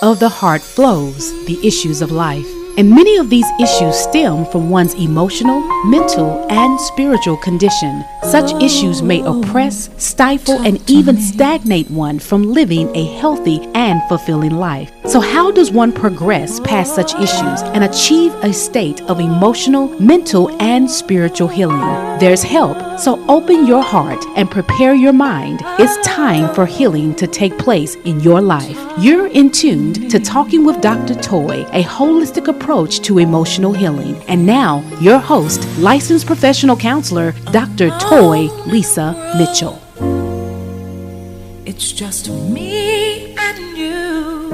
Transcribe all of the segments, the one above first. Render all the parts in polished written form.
of the heart flows the issues of life. And many of these issues stem from one's emotional, mental, and spiritual condition. Such issues may oppress, stifle, and even stagnate one from living a healthy and fulfilling life. So how does one progress past such issues and achieve a state of emotional, mental, and spiritual healing? There's help, so open your heart and prepare your mind. It's time for healing to take place in your life. You're in tuned to Talking with Dr. Toy, a holistic approach to emotional healing. And now, your host, licensed professional counselor, Dr. Toy Lisa Mitchell. It's just me and you.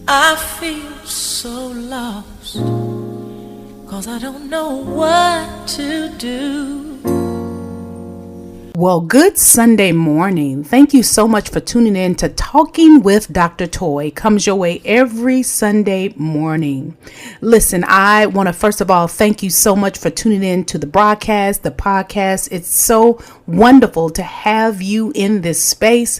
I feel so lost, 'cause I don't know what to do. Well, good Sunday morning. Thank you so much for tuning in to Talking with Dr. Toy. Comes your way every Sunday morning. Listen, I want to first of all thank you so much for tuning in to the broadcast, the podcast. It's so wonderful to have you in this space.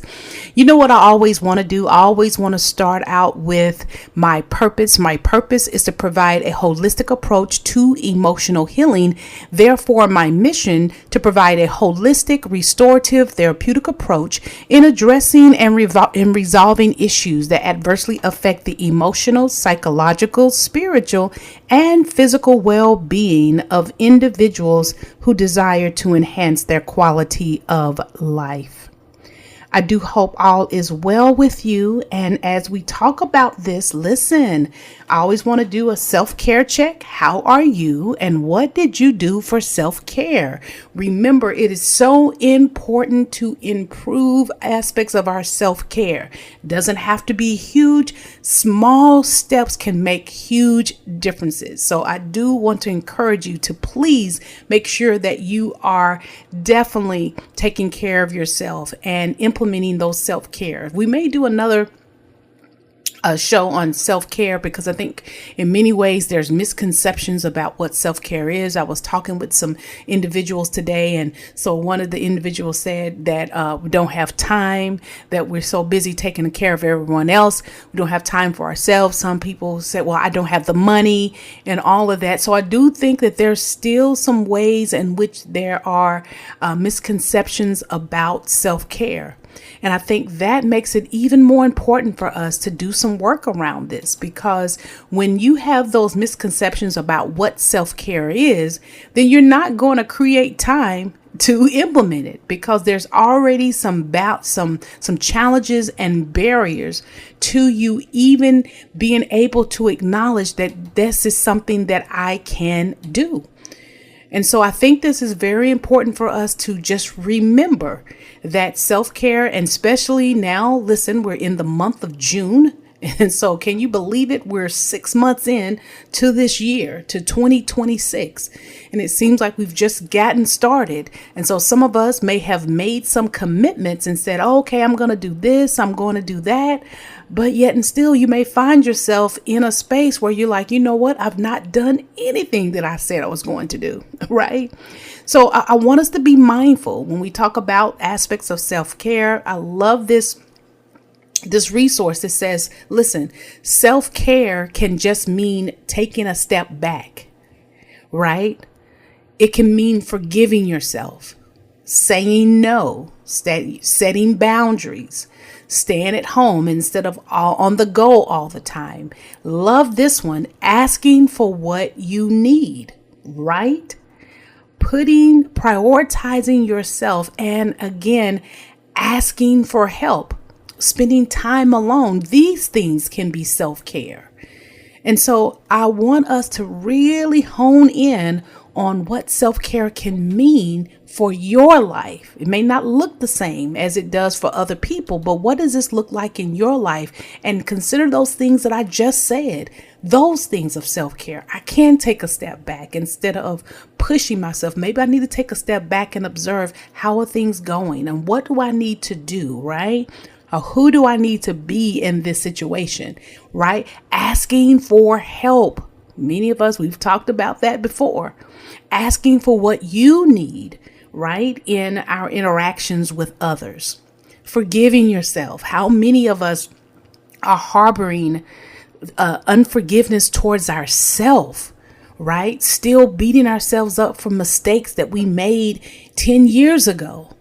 You know what I always want to do? I always want to start out with my purpose. My purpose is to provide a holistic approach to emotional healing. Therefore, my mission to provide a holistic, restorative, therapeutic approach in addressing and resolving issues that adversely affect the emotional, psychological, spiritual, and physical well-being of individuals who desire to enhance their quality of life. I do hope all is well with you. And as we talk about this, listen, I always want to do a self-care check. How are you? And what did you do for self-care? Remember, it is so important to improve aspects of our self-care. Doesn't have to be huge. Small steps can make huge differences. So I do want to encourage you to please make sure that you are definitely taking care of yourself and implementing those self-care. We may do another show on self-care because I think in many ways there's misconceptions about what self-care is. I was talking with some individuals today, and so one of the individuals said that we don't have time, that we're so busy taking care of everyone else. We don't have time for ourselves. Some people said, well, I don't have the money and all of that. So I do think that there's still some ways in which there are misconceptions about self-care. And I think that makes it even more important for us to do some work around this, because when you have those misconceptions about what self-care is, then you're not going to create time to implement it, because there's already some challenges and barriers to you even being able to acknowledge that this is something that I can do. And so I think this is very important for us to just remember that self-care, and especially now, listen, we're in the month of June. And so can you believe it? We're 6 months in to this year, to 2026. And it seems like we've just gotten started. And so some of us may have made some commitments and said, oh, okay, I'm going to do this, I'm going to do that. But yet and still you may find yourself in a space where you're like, you know what? I've not done anything that I said I was going to do, right? So I want us to be mindful when we talk about aspects of self-care. I love this resource that says, listen, self-care can just mean taking a step back, right? It can mean forgiving yourself, saying no, setting boundaries, staying at home instead of on the go all the time. Love this one, asking for what you need, right? Prioritizing yourself, and again, asking for help. Spending time alone. These things can be self-care. And so I want us to really hone in on what self-care can mean for your life. It may not look the same as it does for other people, but what does this look like in your life? And consider those things that I just said, those things of self-care. I can take a step back instead of pushing myself. Maybe I need to take a step back and observe, how are things going and what do I need to do, right? Or who do I need to be in this situation, right? Asking for help. Many of us, we've talked about that before. Asking for what you need, right, in our interactions with others. Forgiving yourself. How many of us are harboring unforgiveness towards ourselves, right? Still beating ourselves up for mistakes that we made 10 years ago.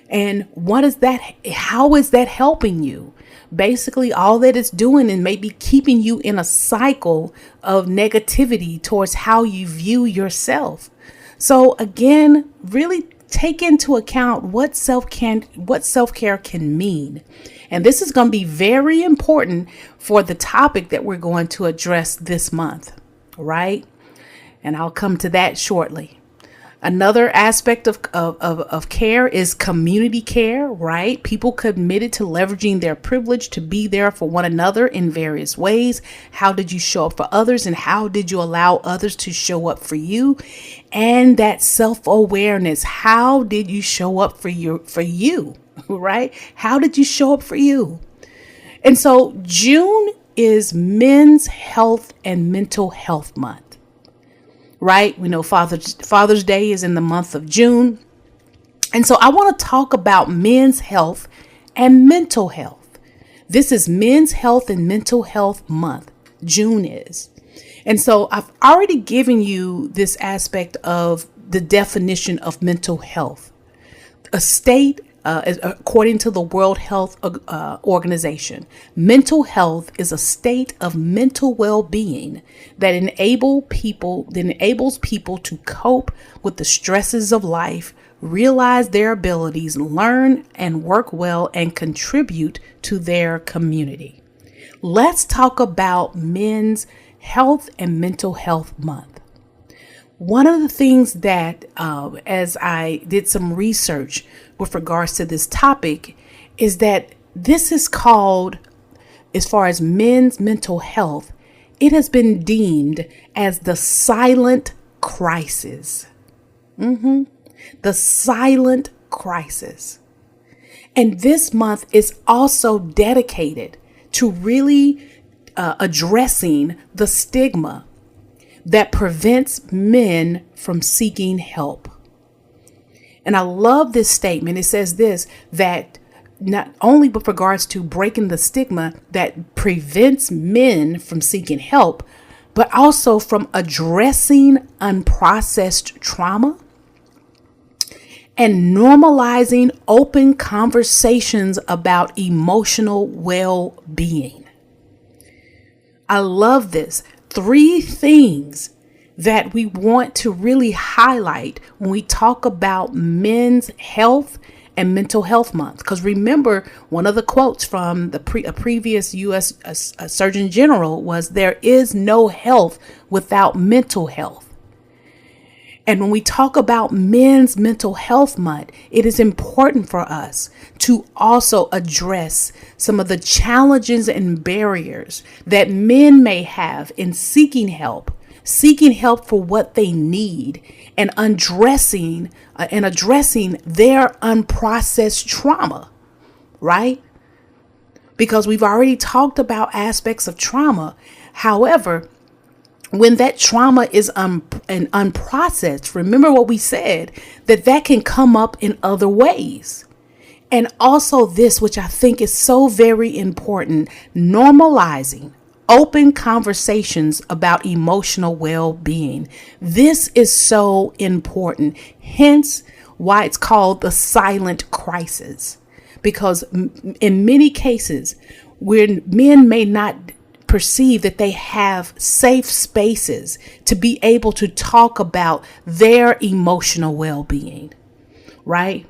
And what is that? How is that helping you? Basically, all that it's doing is maybe keeping you in a cycle of negativity towards how you view yourself. So again, really take into account what self-care can mean. And this is going to be very important for the topic that we're going to address this month, right? And I'll come to that shortly. Another aspect of care is community care, right? People committed to leveraging their privilege to be there for one another in various ways. How did you show up for others, and how did you allow others to show up for you? And that self-awareness. How did you show up for you, right? How did you show up for you? And so June is Men's Health and Mental Health Month. Right? We know Father's Day is in the month of June. And so I want to talk about men's health and mental health. This is Men's Health and Mental Health Month. June is. And so I've already given you this aspect of the definition of mental health. A state, according to the World Health Organization, mental health is a state of mental well-being that enables people to cope with the stresses of life, realize their abilities, learn and work well, and contribute to their community. Let's talk about Men's Health and Mental Health Month. One of the things that, as I did some research with regards to this topic, is that this is called, as far as men's mental health, it has been deemed as the silent crisis. The silent crisis. And this month is also dedicated to really addressing the stigma that prevents men from seeking help. And I love this statement. It says this, that not only with regards to breaking the stigma that prevents men from seeking help, but also from addressing unprocessed trauma and normalizing open conversations about emotional well-being. I love this. 3 things that we want to really highlight when we talk about men's health and mental health month. Because remember, one of the quotes from a previous U.S. Surgeon General was, there is no health without mental health. And when we talk about Men's Mental Health Month, it is important for us to also address some of the challenges and barriers that men may have in seeking help for what they need, and addressing their unprocessed trauma, right? Because we've already talked about aspects of trauma. However, when that trauma is unprocessed, remember what we said, that can come up in other ways. And also this, which I think is so very important, normalizing open conversations about emotional well-being. This is so important. Hence why it's called the silent crisis. Because in many cases, where men may not perceive that they have safe spaces to be able to talk about their emotional well-being, right?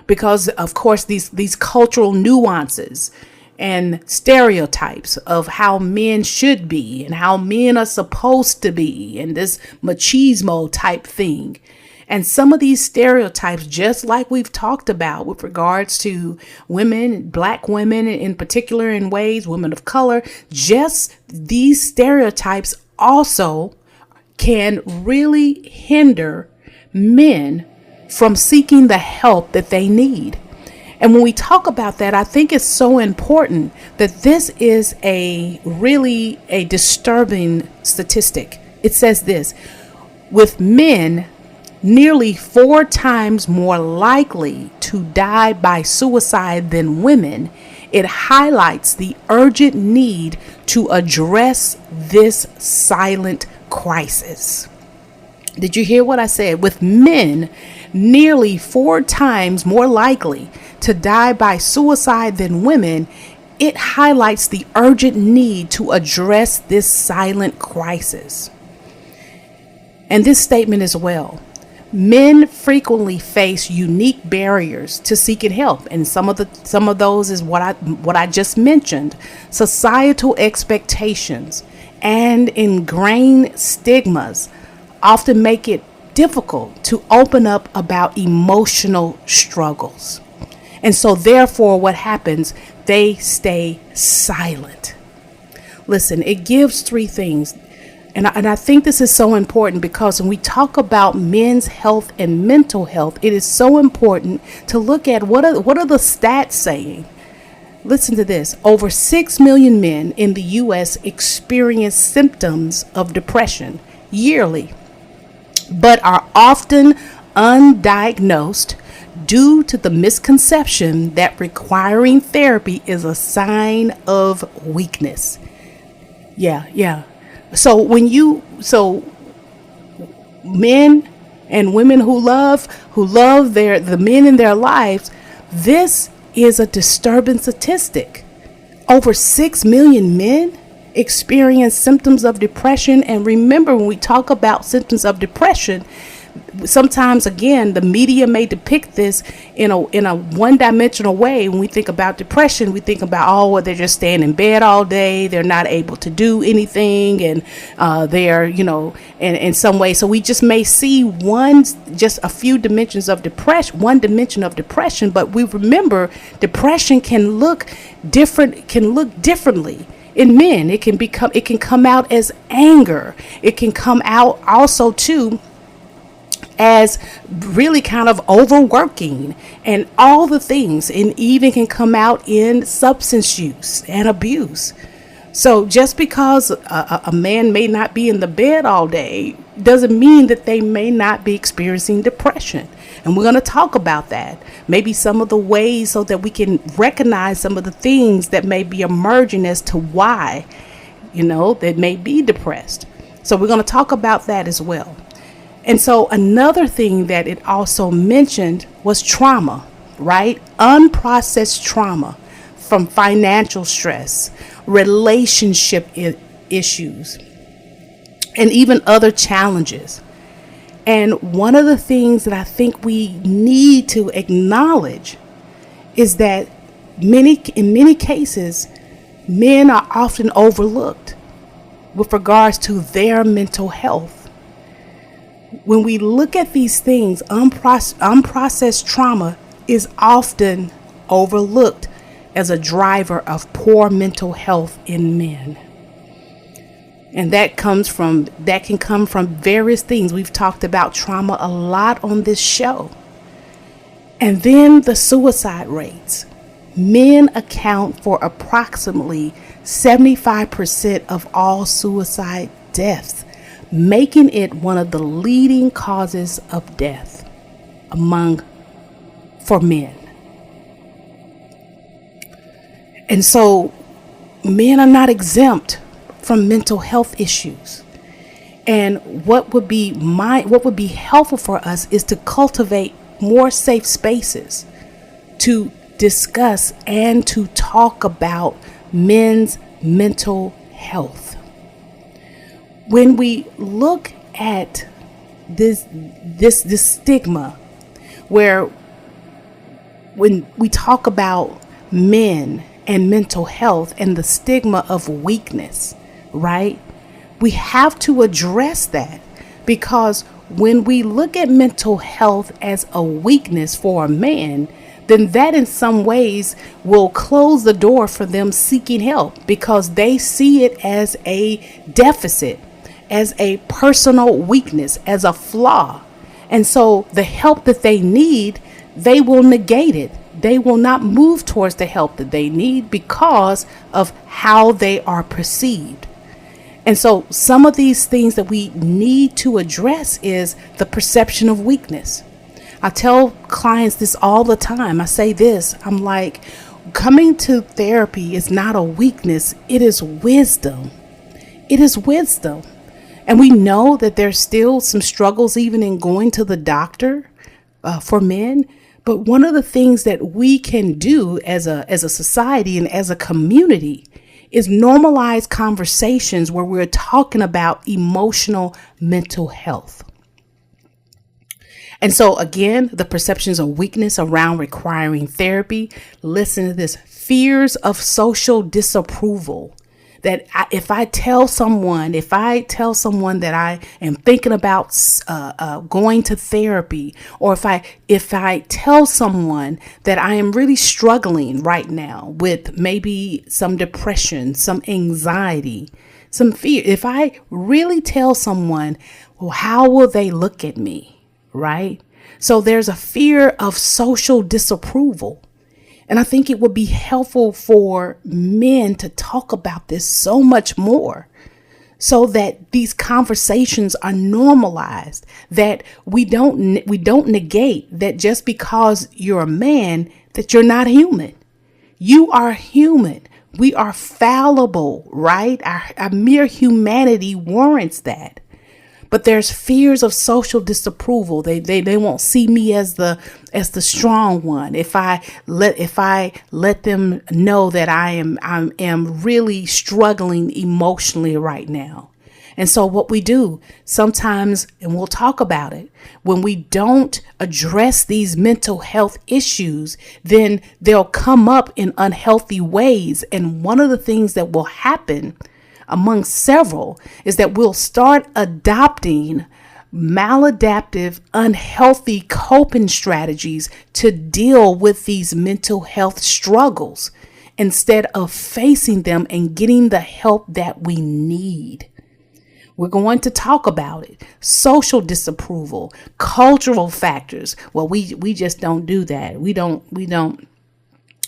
Because of course these cultural nuances and stereotypes of how men should be and how men are supposed to be, and this machismo type thing. And some of these stereotypes, just like we've talked about with regards to women, Black women in particular, in ways, women of color, just these stereotypes also can really hinder men from seeking the help that they need. And when we talk about that, I think it's so important that this is a disturbing statistic. It says this: with men nearly 4 times more likely to die by suicide than women, It highlights the urgent need to address this silent crisis. Did you hear what I said? With men nearly 4 times more likely to die by suicide than women, it highlights the urgent need to address this silent crisis. And this statement as well. Men frequently face unique barriers to seeking help, and some of those is what I just mentioned. Societal expectations and ingrained stigmas often make it difficult to open up about emotional struggles. And so therefore what happens, they stay silent. Listen, it gives 3 things. And I think this is so important because when we talk about men's health and mental health, it is so important to look at what are the stats saying. Listen to this. Over 6 million men in the U.S. experience symptoms of depression yearly, but are often undiagnosed due to the misconception that requiring therapy is a sign of weakness. Yeah. So men and women who love the men in their lives, this is a disturbing statistic. Over 6 million men experience symptoms of depression. And remember, when we talk about symptoms of depression, sometimes, again, the media may depict this in a one-dimensional way. When we think about depression, we think about, they're just staying in bed all day. They're not able to do anything. And they're, in some way. So we just may see just a few dimensions of depression, one dimension of depression. But we remember depression can look differently. In men, it can come out as anger. It can come out also too as really kind of overworking and all the things, and even can come out in substance use and abuse. So just because a man may not be in the bed all day doesn't mean that they may not be experiencing depression. And we're going to talk about that. Maybe some of the ways so that we can recognize some of the things that may be emerging as to why, they may be depressed. So we're going to talk about that as well. And so another thing that it also mentioned was trauma, right? Unprocessed trauma from financial stress, relationship issues, and even other challenges. And one of the things that I think we need to acknowledge is that in many cases, men are often overlooked with regards to their mental health. When we look at these things, unprocessed trauma is often overlooked as a driver of poor mental health in men. And that can come from various things. We've talked about trauma a lot on this show. And then the suicide rates. Men account for approximately 75% of all suicide deaths, making it one of the leading causes of death for men. And so men are not exempt from mental health issues. And what would be helpful for us is to cultivate more safe spaces to discuss and to talk about men's mental health. When we look at this stigma, where when we talk about men and mental health and the stigma of weakness, right? We have to address that, because when we look at mental health as a weakness for a man, then that in some ways will close the door for them seeking help, because they see it as a deficit, as a personal weakness, as a flaw. And so the help that they need, they will negate it. They will not move towards the help that they need because of how they are perceived. And so some of these things that we need to address is the perception of weakness. I tell clients this all the time. I say this, I'm like, Coming to therapy is not a weakness, it is wisdom. It is wisdom. And we know that there's still some struggles even in going to the doctor for men. But one of the things that we can do as a society and as a community is normalize conversations where we're talking about emotional mental health. And so again, the perceptions of weakness around requiring therapy. Listen to this: fears of social disapproval. That if I tell someone that I am thinking about going to therapy, or if I tell someone that I am really struggling right now with maybe some depression, some anxiety, some fear, if I really tell someone, well, how will they look at me, right? So there's a fear of social disapproval. And I think it would be helpful for men to talk about this so much more, so that these conversations are normalized, that we don't negate that just because you're a man, that you're not human. You are human. We are fallible, right? Our mere humanity warrants that. But there's fears of social disapproval. They won't see me as the strong one. If I let them know that I am really struggling emotionally right now. And so what we do sometimes, and we'll talk about it, when we don't address these mental health issues, then they'll come up in unhealthy ways. And one of the things that will happen among several is that we'll start adopting maladaptive, unhealthy coping strategies to deal with these mental health struggles instead of facing them and getting the help that we need. We're going to talk about it. Social disapproval, cultural factors. Well, we just don't do that. We don't.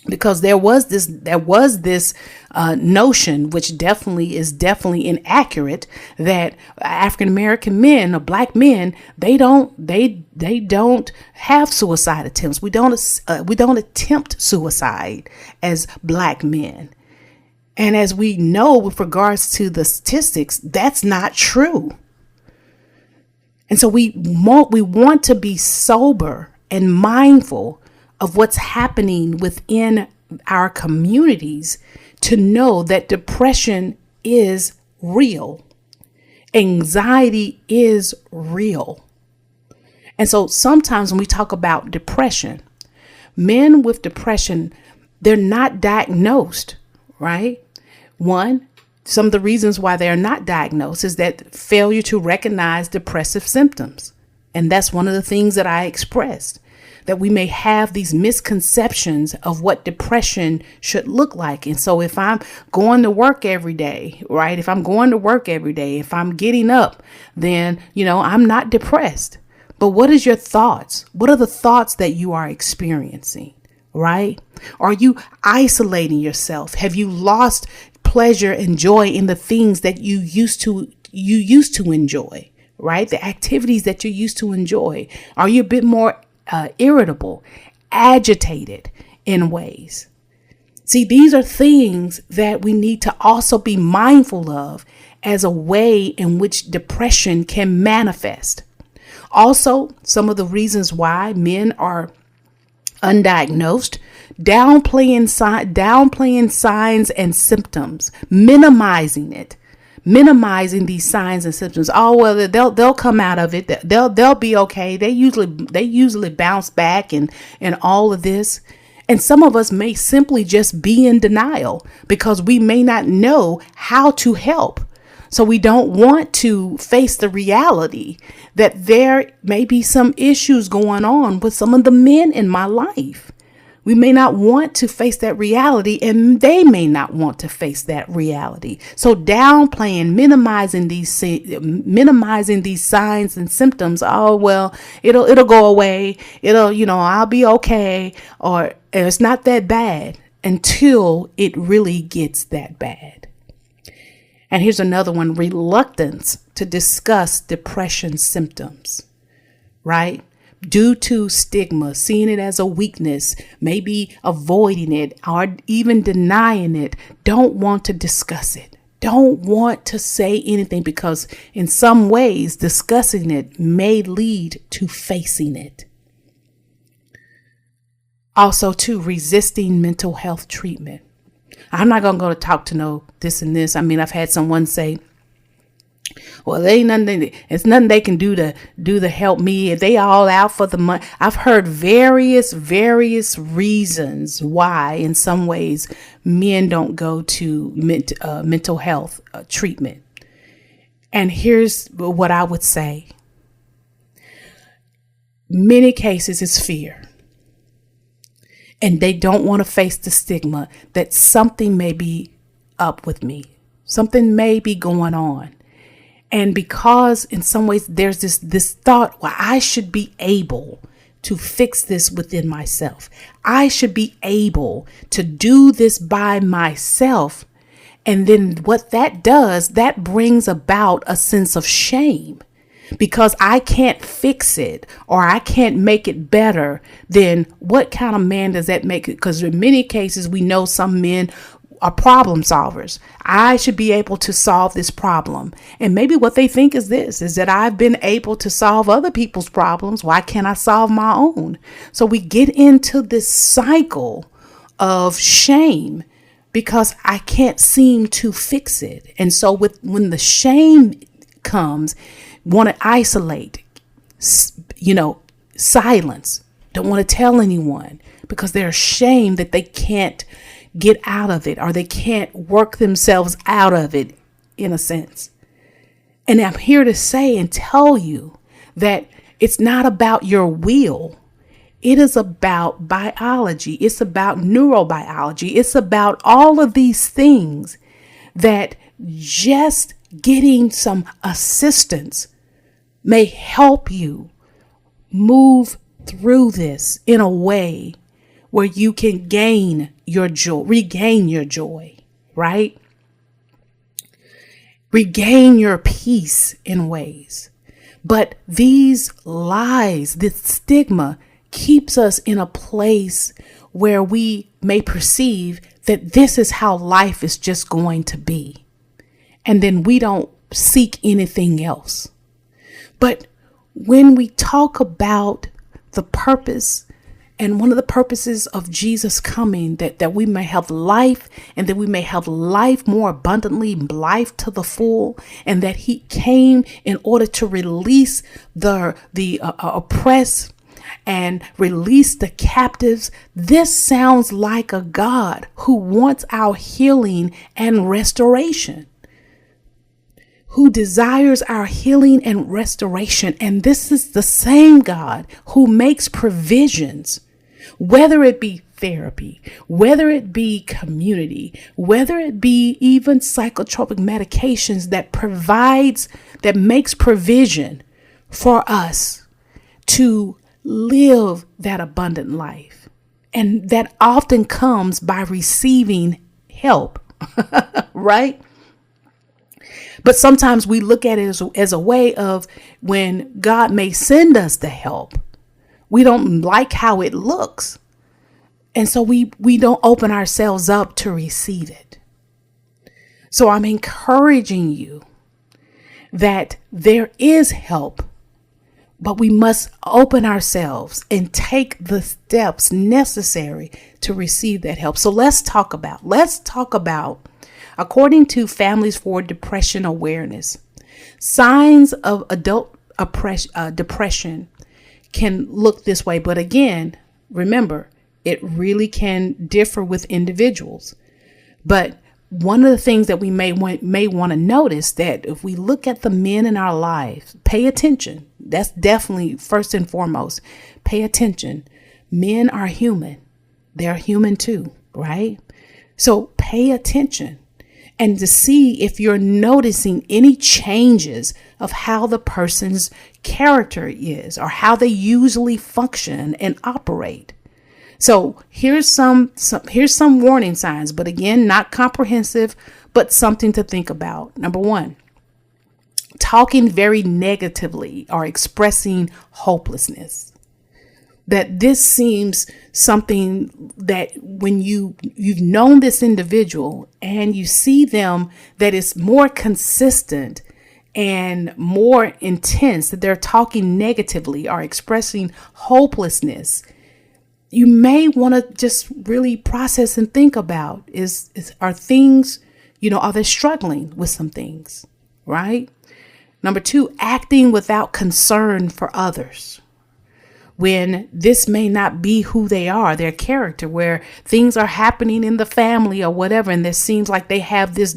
Because there was this notion, which is definitely inaccurate, that African American men or black men, they don't have suicide attempts. We don't attempt suicide as black men. And as we know, with regards to the statistics, that's not true. And so we want to be sober and mindful of what's happening within our communities, to know that depression is real. Anxiety is real. And so sometimes when we talk about depression, men with depression, they're not diagnosed, right? Some of the reasons why they're not diagnosed is that failure to recognize depressive symptoms. And that's one of the things that I expressed, that we may have these misconceptions of what depression should look like. And so if I'm going to work every day, right? If I'm getting up, then, I'm not depressed. But what is your thoughts? What are the thoughts that you are experiencing, right? Are you isolating yourself? Have you lost pleasure and joy in the things that you used to enjoy, right? The activities that you used to enjoy. Are you a bit more irritable, agitated in ways? See, these are things that we need to also be mindful of as a way in which depression can manifest. Also, some of the reasons why men are undiagnosed: downplaying signs and symptoms, minimizing these signs and symptoms. Oh, well, they'll come out of it. They'll be okay. They usually bounce back and all of this. And some of us may simply just be in denial because we may not know how to help. So we don't want to face the reality that there may be some issues going on with some of the men in my life. We may not want to face that reality, and they may not want to face that reality. So downplaying, minimizing these signs and symptoms. Oh, well, it'll go away. I'll be okay. Or it's not that bad until it really gets that bad. And here's another one: reluctance to discuss depression symptoms, right? due to stigma, seeing it as a weakness, maybe avoiding it or even denying it, don't want to discuss it, don't want to say anything, because in some ways discussing it may lead to facing it. Also, too, resisting mental health treatment. I'm not going to go to talk to no this and this. I mean, I've had someone say, well, there ain't nothing, it's nothing they can do to help me. They all out for the money. I've heard various reasons why, in some ways, men don't go to mental health treatment. And here's what I would say. Many cases is fear. And they don't want to face the stigma that something may be up with me. Something may be going on. And because in some ways there's this thought, well, I should be able to fix this within myself. I should be able to do this by myself. And then what that does, that brings about a sense of shame. Because I can't fix it or I can't make it better, then what kind of man does that make it? Because in many cases, we know some men are problem solvers. I should be able to solve this problem. And maybe what they think is this, is that I've been able to solve other people's problems. Why can't I solve my own? So we get into this cycle of shame because I can't seem to fix it. And so when the shame comes, want to isolate, silence, don't want to tell anyone because they're ashamed that they can't get out of it or they can't work themselves out of it, in a sense. And I'm here to say and tell you that it's not about your will. It is about biology. It's about neurobiology. It's about all of these things that just getting some assistance may help you move through this in a way where you can regain your joy, right? Regain your peace in ways. But these lies, this stigma keeps us in a place where we may perceive that this is how life is just going to be. And then we don't seek anything else. But when we talk about the purpose, and one of the purposes of Jesus coming, that we may have life and that we may have life more abundantly, life to the full, and that he came in order to release the oppressed and release the captives. This sounds like a God who wants our healing and restoration, who desires our healing and restoration. And this is the same God who makes provisions, whether it be therapy, whether it be community, whether it be even psychotropic medications that makes provision for us to live that abundant life. And that often comes by receiving help, right? But sometimes we look at it as a way of when God may send us the help, we don't like how it looks. And so we don't open ourselves up to receive it. So I'm encouraging you that there is help, but we must open ourselves and take the steps necessary to receive that help. So let's talk about, according to Families for Depression Awareness, signs of adult depression can look this way. But again, remember, it really can differ with individuals. But one of the things that we may want to notice, that if we look at the men in our lives, pay attention. That's definitely first and foremost. Pay attention. Men are human. They're human too, right? So pay attention. And to see if you're noticing any changes of how the person's character is or how they usually function and operate. So here's some warning signs, but again, not comprehensive, but something to think about. Number one, talking very negatively or expressing hopelessness. that this seems something that when you've known this individual and you see them, that is more consistent and more intense, that they're talking negatively or expressing hopelessness, you may want to just really process and think about are things, are they struggling with some things, right? Number 2, acting without concern for others. When this may not be who they are, their character, where things are happening in the family or whatever, and it seems like they have this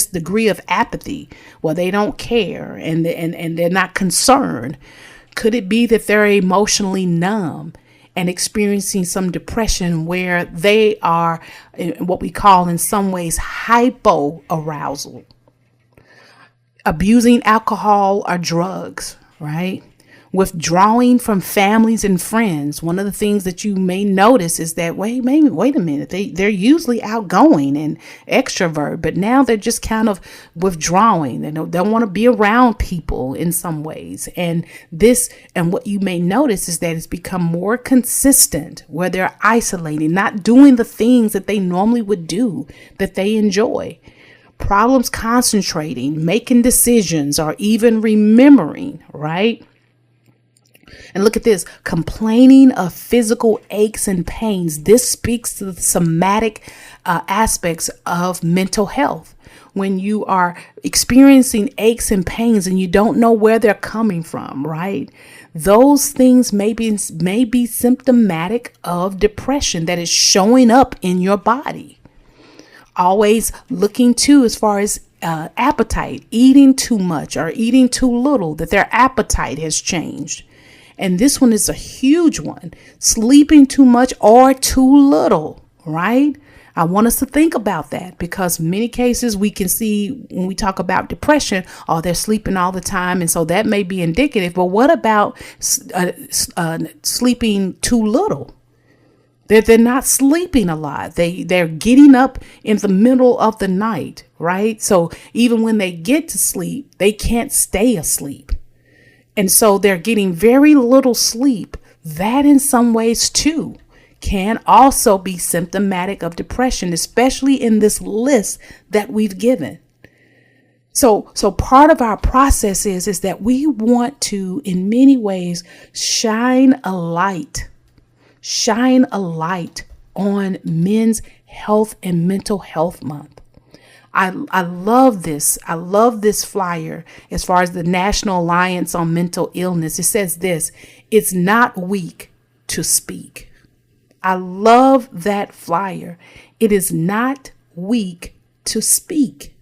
degree of apathy, well, they don't care and they're not concerned. Could it be that they're emotionally numb and experiencing some depression, where they are what we call in some ways hypoarousal, abusing alcohol or drugs, right? Withdrawing from families and friends. One of the things that you may notice is that, wait a minute, they're usually outgoing and extrovert, but now they're just kind of withdrawing. They don't want to be around people in some ways. And what you may notice is that it's become more consistent, where they're isolating, not doing the things that they normally would do, that they enjoy. Problems concentrating, making decisions, or even remembering, right? And look at this, complaining of physical aches and pains. This speaks to the somatic aspects of mental health. When you are experiencing aches and pains and you don't know where they're coming from, right? Those things may be symptomatic of depression that is showing up in your body. Always looking to, as far as appetite, eating too much or eating too little, that their appetite has changed. And this one is a huge one. Sleeping too much or too little, right? I want us to think about that, because many cases we can see when we talk about depression, they're sleeping all the time. And so that may be indicative. But what about sleeping too little? They're not sleeping a lot. They're getting up in the middle of the night, right? So even when they get to sleep, they can't stay asleep. And so they're getting very little sleep. That in some ways too can also be symptomatic of depression, especially in this list that we've given. So part of our process is that we want to, in many ways, shine a light on Men's Health and Mental Health Month. I love this. I love this flyer as far as the National Alliance on Mental Illness. It says this: it's not weak to speak. I love that flyer. It is not weak to speak.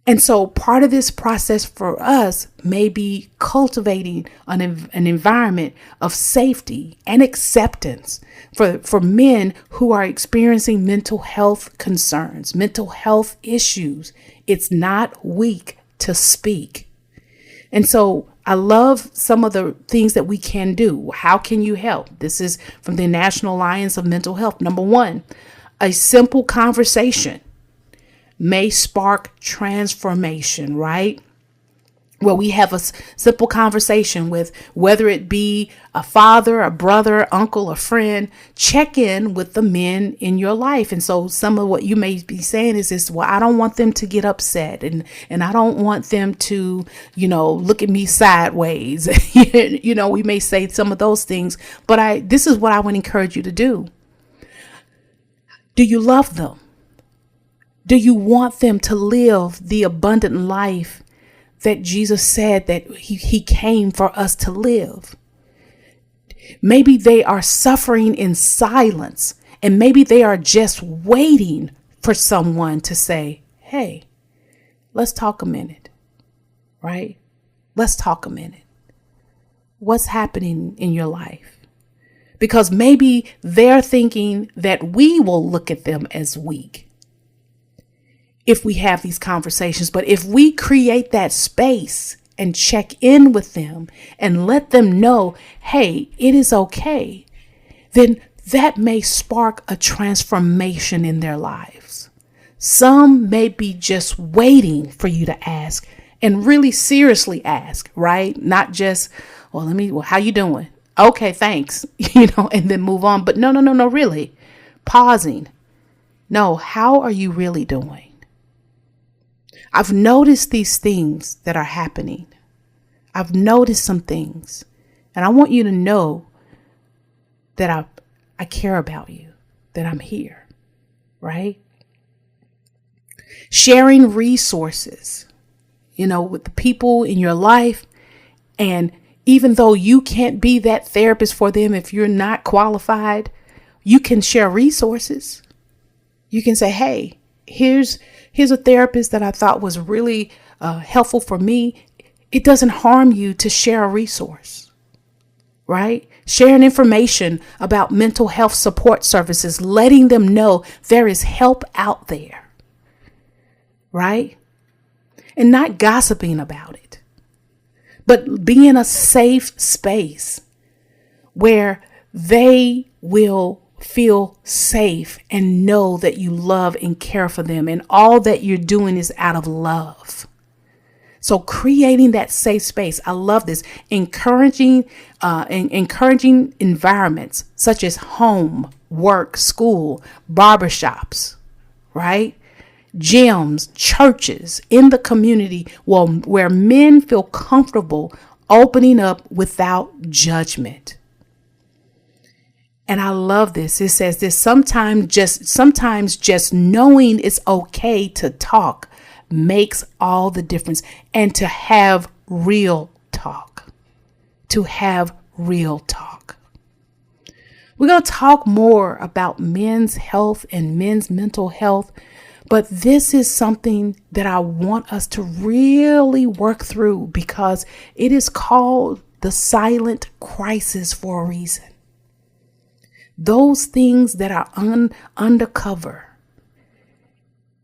And so part of this process for us may be cultivating an environment of safety and acceptance for men who are experiencing mental health concerns, mental health issues. It's not weak to speak. And so I love some of the things that we can do. How can you help? This is from the National Alliance of Mental Health. Number 1, a simple conversation may spark transformation, right? Where we have a simple conversation with, whether it be a father, a brother, uncle, a friend, check in with the men in your life. And so some of what you may be saying is this: well, I don't want them to get upset, and I don't want them to, look at me sideways. We may say some of those things, but this is what I would encourage you to do. Do you love them? Do you want them to live the abundant life that Jesus said that he came for us to live? Maybe they are suffering in silence, and maybe they are just waiting for someone to say, hey, let's talk a minute, right? Let's talk a minute. What's happening in your life? Because maybe they're thinking that we will look at them as weak if we have these conversations. But if we create that space and check in with them and let them know, hey, it is okay, then that may spark a transformation in their lives. Some may be just waiting for you to ask, and really seriously ask, right? Not just, well, how you doing? Okay, thanks, and then move on. But no, really. Pausing. No, how are you really doing? I've noticed these things that are happening. I've noticed some things, and I want you to know that I care about you, that I'm here, right? Sharing resources, with the people in your life. And even though you can't be that therapist for them if you're not qualified, you can share resources. You can say, hey, here's a therapist that I thought was really helpful for me. It doesn't harm you to share a resource, right? Sharing information about mental health support services, letting them know there is help out there, right? And not gossiping about it, but being a safe space where they will feel safe and know that you love and care for them, and all that you're doing is out of love. So creating that safe space. I love this. Encouraging environments such as home, work, school, barbershops, right? Gyms, churches, in the community where men feel comfortable opening up without judgment. And I love this. It says this: sometimes just knowing it's okay to talk makes all the difference. And to have real talk. We're going to talk more about men's health and men's mental health. But this is something that I want us to really work through, because it is called the silent crisis for a reason. Those things that are undercover,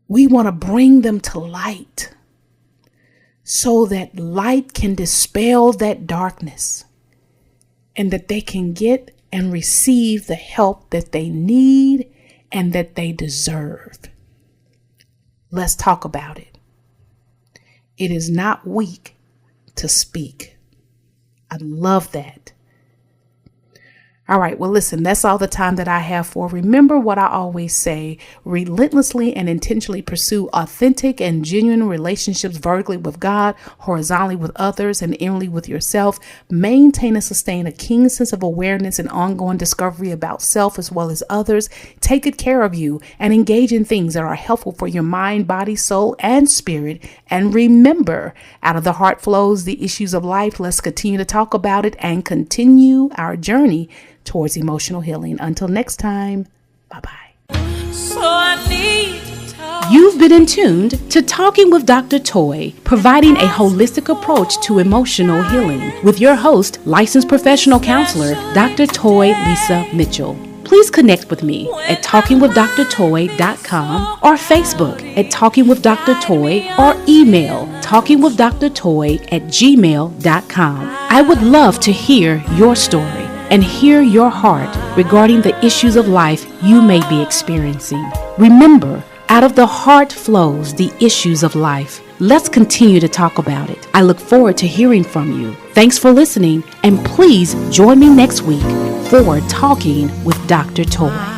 we want to bring them to light so that light can dispel that darkness, and that they can get and receive the help that they need and that they deserve. Let's talk about it. It is not weak to speak. I love that. All right. Well, listen, that's all the time that I have for. Remember what I always say: relentlessly and intentionally pursue authentic and genuine relationships vertically with God, horizontally with others, and inwardly with yourself. Maintain and sustain a keen sense of awareness and ongoing discovery about self as well as others. Take good care of you and engage in things that are helpful for your mind, body, soul, and spirit. And remember, out of the heart flows the issues of life. Let's continue to talk about it and continue our journey towards emotional healing. Until next time, bye-bye. So I need to talk. You've been in tuned to Talking with Dr. Toy, providing a holistic approach to emotional healing with your host, licensed professional counselor, Dr. Toy Lisa Mitchell. Please connect with me at talkingwithdrtoy.com or Facebook at Talking with Dr. Toy, or email talkingwithdrtoy@gmail.com. I would love to hear your story and hear your heart regarding the issues of life you may be experiencing. Remember, out of the heart flows the issues of life. Let's continue to talk about it. I look forward to hearing from you. Thanks for listening, and please join me next week for Talking with Dr. Toy.